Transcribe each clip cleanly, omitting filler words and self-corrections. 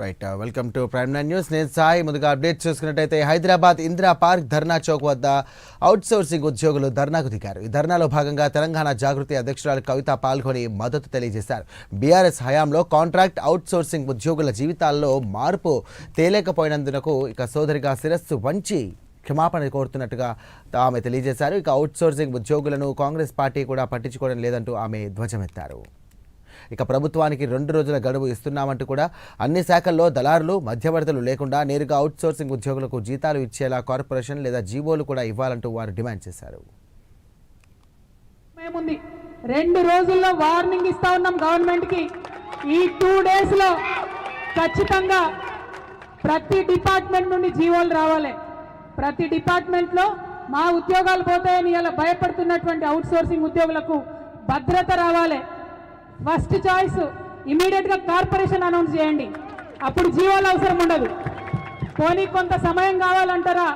Right welcome to prime 9 news. నేను సాయి. ముందుగా update చూసుకున్నట్టయితే హైదరాబాద్ ఇందిరా పార్క్ ధర్నా చౌక్ వద్ద అవుట్సోర్సింగ్ ఉద్యోగులు ధర్నాకు దిగారు. ఈ ధర్నాలో భాగంగా తెలంగాణ జాగృతి అధ్యక్షురాలు కవిత పాల్గొని మద్దతు తెలియజేశారు. బీఆర్ఎస్ హయాంలో కాంట్రాక్ట్ అవుట్సోర్సింగ్ ఉద్యోగుల జీవితాల్లో మార్పు తేలేకపోయినందుకు ఇక సోదరిగా శిరస్సు వంచి క్షమాపణ కోరుతున్నట్టుగా ఆమె తెలియజేశారు. ఇక అవుట్సోర్సింగ్ ఉద్యోగులను కాంగ్రెస్ పార్టీ కూడా పట్టించుకోవడం లేదంటూ ఆమె ధ్వజమెత్తారు. ఇక ప్రభుత్వానికి 2 రోజుల గడువు ఇస్తున్నామంటూ కూడా అన్ని శాఖల్లో దళారులు మధ్యవర్తులు లేకుండా నేరుగా అవుట్సోర్సింగ్ ఉద్యోగులకు జీతాలు ఇచ్చేలా కార్పొరేషన్ లేదా జీవోలు కూడా ఇవ్వాలంటూ వారు డిమాండ్ చేశారు. 2 రోజుల్లో వార్నింగ్ ఇస్తా ఉన్నాం గవర్నమెంట్కి. ఈ 2 డేస్లో ఖచ్చితంగా ప్రతి డిపార్ట్మెంట్ నుండి జీవోలు రావాలి. ప్రతి డిపార్ట్మెంట్లో మా ఉద్యోగాలు పోతాయని ఇలా భయపడుతున్నటువంటి అవుట్సోర్సింగ్ ఉద్యోగులకు భద్రత రావాలి. ఫస్ట్ చాయిస్ ఇమీడియట్గా కార్పొరేషన్ అనౌన్స్ చేయండి. అప్పుడు జీవోలు అవసరం ఉండదు. పోనీ కొంత సమయం కావాలంటారా?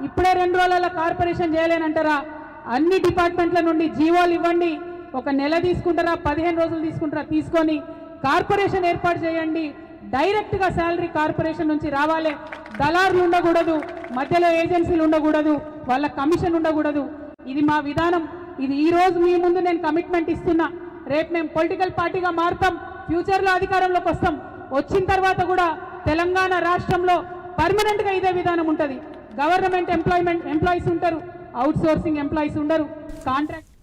ఇప్పుడే 2 రోజుల కార్పొరేషన్ చేయలేనంటారా? అన్ని డిపార్ట్మెంట్ల నుండి జీవోలు ఇవ్వండి. 1 నెల తీసుకుంటారా, 15 రోజులు తీసుకుంటారా, తీసుకొని కార్పొరేషన్ ఏర్పాటు చేయండి. డైరెక్ట్గా శాలరీ కార్పొరేషన్ నుంచి రావాలి. దళారులు ఉండకూడదు, మధ్యలో ఏజెన్సీలు ఉండకూడదు, వాళ్ళ కమిషన్ ఉండకూడదు. ఇది మా విధానం. ఇది ఈరోజు మీ ముందు నేను కమిట్మెంట్ ఇస్తున్నా. రేపు మేము పొలిటికల్ పార్టీగా మారుతాం, ఫ్యూచర్లో అధికారంలోకి వస్తాం. వచ్చిన తర్వాత కూడా తెలంగాణ రాష్ట్రంలో పర్మనెంట్గా ఇదే విధానం ఉంటుంది. గవర్నమెంట్ ఎంప్లాయీస్ ఉంటారు, అవుట్సోర్సింగ్ ఎంప్లాయీస్ ఉండరు. కాంట్రాక్ట్